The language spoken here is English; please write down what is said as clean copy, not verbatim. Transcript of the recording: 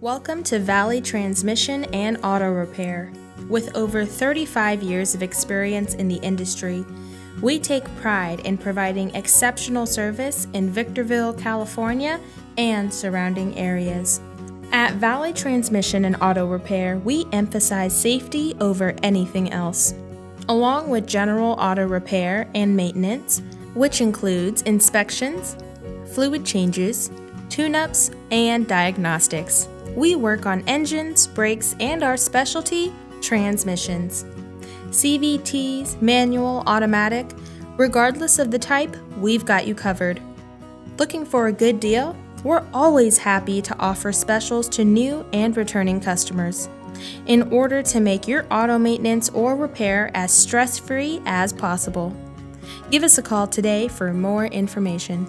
Welcome to Valley Transmission and Auto Repair. With over 35 years of experience in the industry, we take pride in providing exceptional service in Victorville, California, and surrounding areas. At Valley Transmission and Auto Repair, we emphasize safety over anything else, along with general auto repair and maintenance, which includes inspections, fluid changes, tune-ups, and diagnostics. We work on engines, brakes, and our specialty, transmissions. CVTs, manual, automatic, regardless of the type, we've got you covered. Looking for a good deal? We're always happy to offer specials to new and returning customers in order to make your auto maintenance or repair as stress-free as possible. Give us a call today for more information.